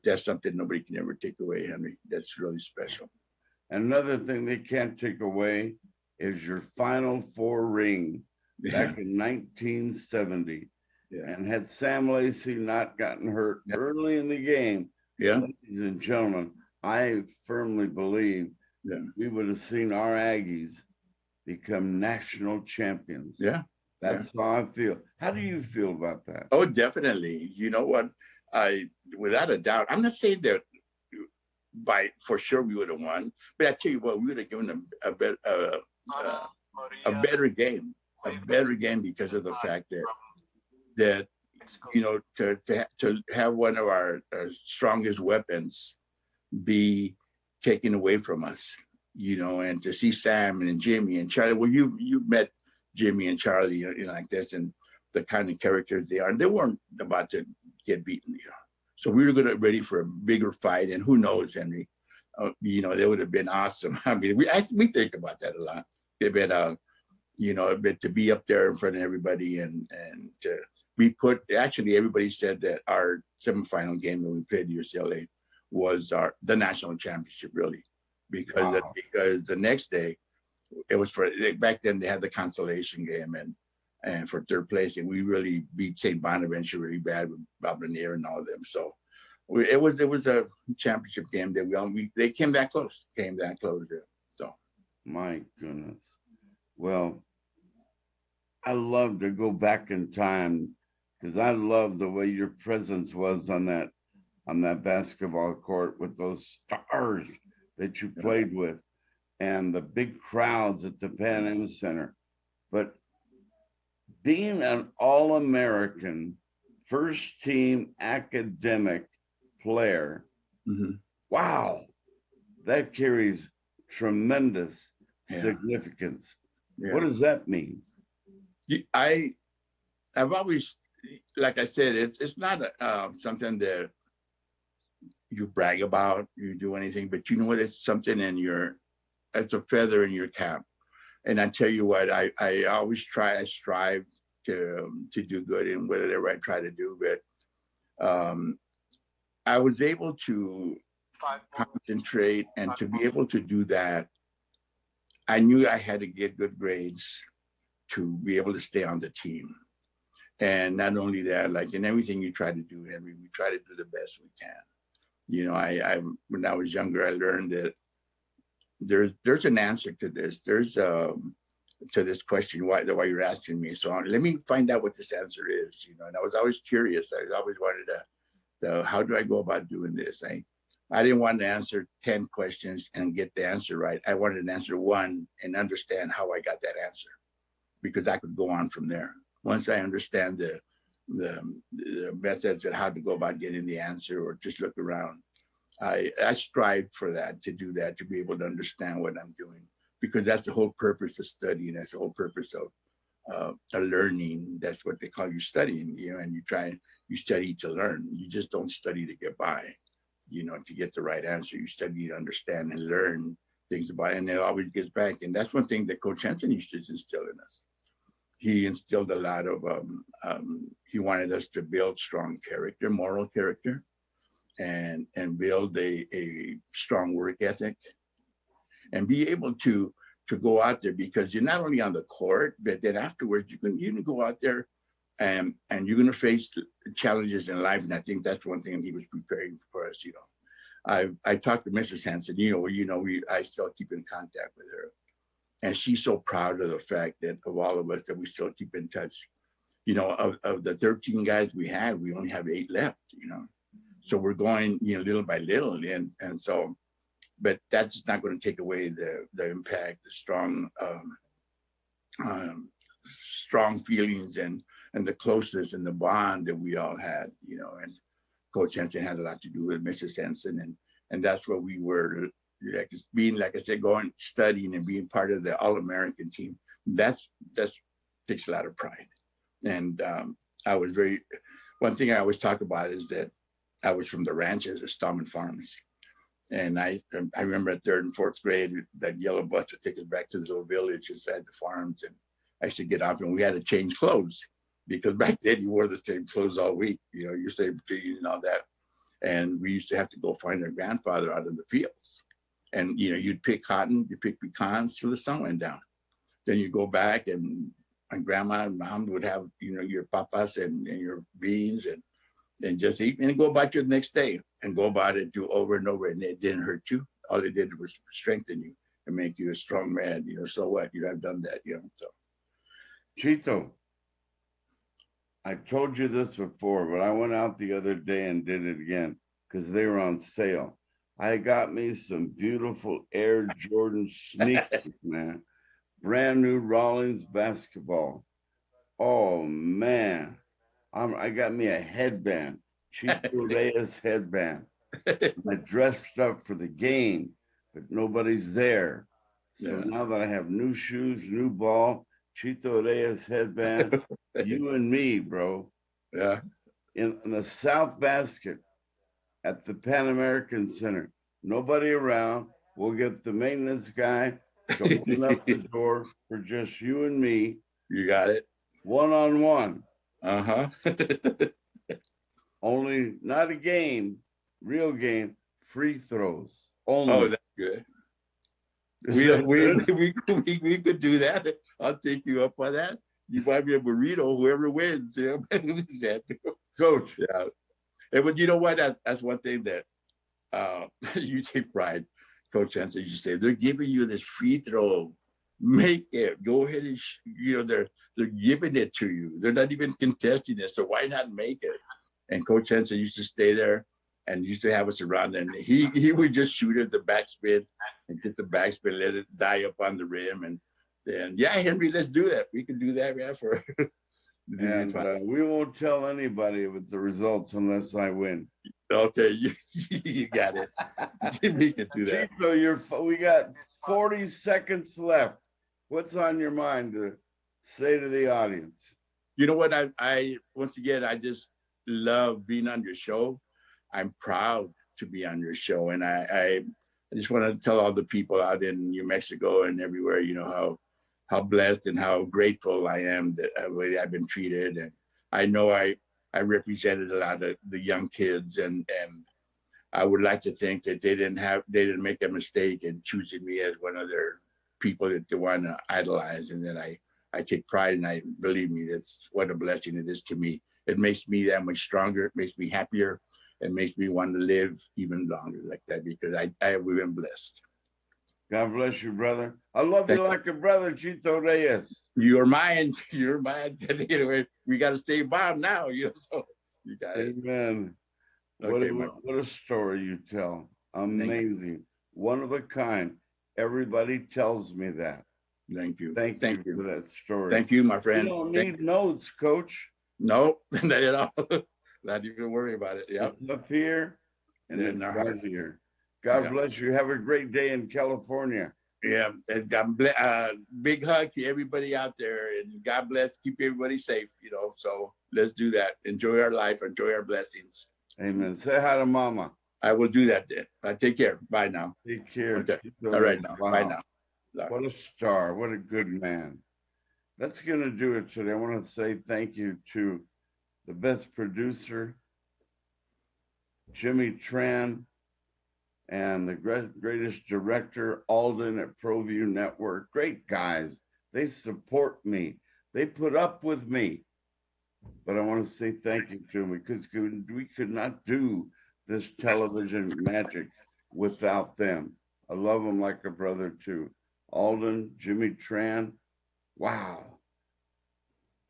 That's something nobody can ever take away, Henry. That's really special. Another thing they can't take away is your Final Four ring back in 1970. Yeah. And had Sam Lacey not gotten hurt early in the game, ladies and gentlemen, I firmly believe we would have seen our Aggies become national champions. Yeah. That's how I feel. How do you feel about that? Oh, definitely. You know what? Without a doubt, I'm not saying that for sure we would have won, but I tell you what, we would have given them a better game because of the fact that to have one of our strongest weapons be taken away from us, and to see Sam and Jimmy and Charlie. Well, you met Jimmy and Charlie, like this, and the kind of characters they are. And they weren't about to get beaten, So we were ready for a bigger fight, and who knows, Henry? They would have been awesome. I mean, we think about that a lot. But to be up there in front of everybody and to be put. Actually, everybody said that our semifinal game that we played UCLA was the national championship, really, because the next day it was back then they had the consolation game and for third place, and we really beat St. Bonaventure really bad with Bob Lanier and all of them. So it was a championship game that they came that close. Yeah. So my goodness. Well, I love to go back in time because I love the way your presence was on that basketball court with those stars that you played with and the big crowds at the Pan Am Center. But being an All-American first team academic player, wow, that carries tremendous significance. Yeah. What does that mean? I've always, like I said, it's not something that you brag about, you do anything, but you know what? It's something it's a feather in your cap. And I tell you what, I always strive to do good in whatever I try to do. But I was able to concentrate, and to be able to do that, I knew I had to get good grades to be able to stay on the team. And not only that, like in everything you try to do, Henry, we try to do the best we can. I when I was younger, I learned that there's an answer to this. There's to this question why you're asking me. So let me find out what this answer is. And I was always curious. I always wanted to how do I go about doing this? I didn't want to answer 10 questions and get the answer right. I wanted to answer one and understand how I got that answer, because I could go on from there. Once I understand the methods and how to go about getting the answer, or just look around, I strive for that, to do that, to be able to understand what I'm doing, because that's the whole purpose of studying. That's the whole purpose of learning. That's what they call you studying, and you study to learn. You just don't study to get by, to get the right answer. You study to understand and learn things about it, and it always gets back. And that's one thing that Coach Henson used to instill in us. He instilled a lot of, he wanted us to build strong character, moral character, and build a strong work ethic, and be able to go out there, because you're not only on the court, but then afterwards you can go out there and you're going to face challenges in life. And I think that's one thing he was preparing for us. I talked to Mrs. Hanson. I still keep in contact with her, and she's so proud of the fact that of all of us that we still keep in touch. Of the 13 guys we had, we only have 8 left. So we're going, little by little, and so, but that's not going to take away the impact, the strong feelings and the closeness and the bond that we all had, and Coach Henson had a lot to do with Mrs. Henson, and that's what we were, like I said, going, studying and being part of the All-American team. That's takes a lot of pride. And I was one thing I always talk about is that I was from the ranches at Stallman Farms. And I remember at 3rd and 4th grade, that yellow bus would take us back to the little village inside the farms. And I should get off, and we had to change clothes, because back then you wore the same clothes all week, your same jeans and all that. And we used to have to go find our grandfather out in the fields. And, you'd pick cotton, you pick pecans till the sun went down. Then you go back, and grandma and mom would have, your papas and your beans and just eat and go about your next day and go about it, do over and over. And it didn't hurt you. All it did was strengthen you and make you a strong man. So what? I've done that, so. Chito, I told you this before, but I went out the other day and did it again because they were on sale. I got me some beautiful Air Jordan sneakers, man. Brand new Rollins basketball. Oh, man. I got me a headband, Chito Reyes headband. I dressed up for the game, but nobody's there. So now that I have new shoes, new ball, Chito Reyes headband, you and me, bro. Yeah. In the South Basket at the Pan American Center. Nobody around. We'll get the maintenance guy to open up the door for just you and me. You got it. One-on-one. Uh-huh. Only not a game, real game, free throws. Only. Oh, that's good. We could do that. I'll take you up on that. You buy me a burrito, whoever wins. Coach. Yeah. But you know what? That's one thing that you take pride. Coach Henson, you say, they're giving you this free throw. Make it. Go ahead and, they're giving it to you. They're not even contesting it. So why not make it? And Coach Henson used to stay there and used to have us around. And he would just shoot at the backspin and get the backspin, let it die up on the rim. And yeah, Henry, let's do that. We can do that, man. And we won't tell anybody with the results unless I win. Okay, you got it. We can do that. So we got 40 seconds left. What's on your mind to say to the audience? You know what? I once again, I just love being on your show. I'm proud to be on your show, and I just want to tell all the people out in New Mexico and everywhere, how blessed and how grateful I am that the way I've been treated. And I know I represented a lot of the young kids, and I would like to think that they didn't make a mistake in choosing me as one of their people that they want to idolize, and that I take pride, and I believe me, that's what a blessing it is to me. It makes me that much stronger. It makes me happier. It makes me want to live even longer like that, because we've been blessed. God bless you, brother. I love you like a brother, Chito Reyes. You're mine. You're mine. Anyway, we got to stay bomb now. So you got it. Amen. Okay, what a story you tell. Amazing. One of a kind. Everybody tells me that. Thank you. Thank you for that story. Thank you, my friend. You don't need notes, Coach. No, not at all. Not even worry about it. Yeah. It's up here and then right here. God bless you. Have a great day in California. Yeah, and God bless. Big hug to everybody out there, and God bless. Keep everybody safe. So let's do that. Enjoy our life. Enjoy our blessings. Amen. Say hi to Mama. I will do that. Then. Take care. Bye now. Take care. Okay. All right now. Wow. Bye now. What a star. What a good man. That's going to do it today. I want to say thank you to the best producer, Jimmy Tran, and the greatest director, Alden at ProView Network. Great guys. They support me. They put up with me. but I want to say thank you to him because we could not do this television magic without them. I love them like a brother too. Alden, Jimmy Tran, wow.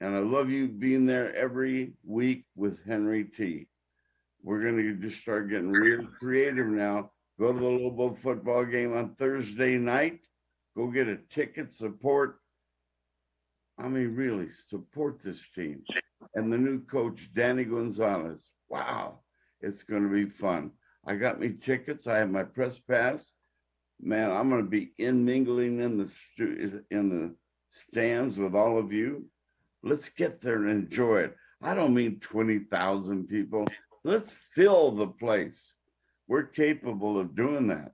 And I love you being there every week with Henry T. We're going to just start getting real creative now. Go to the Lobo football game on Thursday night. Go get a ticket, support. I mean, really, support this team. And the new coach, Danny Gonzalez. Wow, it's going to be fun. I got me tickets. I have my press pass. Man, I'm going to be mingling in the stands with all of you. Let's get there and enjoy it. I don't mean 20,000 people. Let's fill the place. We're capable of doing that.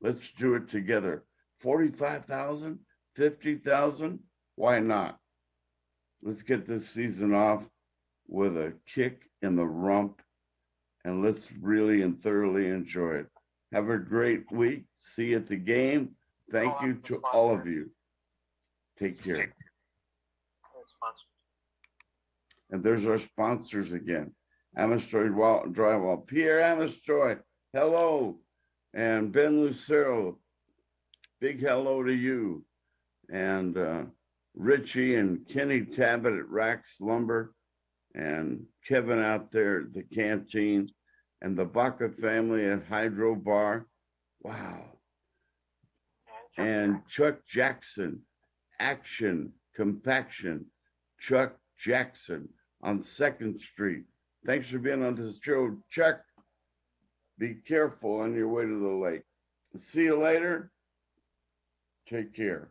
Let's do it together. 45,000, 50,000, why not? Let's get this season off with a kick in the rump, and let's really and thoroughly enjoy it. Have a great week. See you at the game. Thank you to all of you. Take care. And there's our sponsors again. Amistoy Drywall. Pierre Amistoy, hello. And Ben Lucero, big hello to you. And Richie and Kenny Tabbitt at Rax Lumber. And Kevin out there at the canteen. And the Baca family at Hydro Bar. Wow. And Chuck Jackson, Action, Compaction. Chuck Jackson on 2nd Street. Thanks for being on this show, Chuck. Be careful on your way to the lake. See you later. Take care.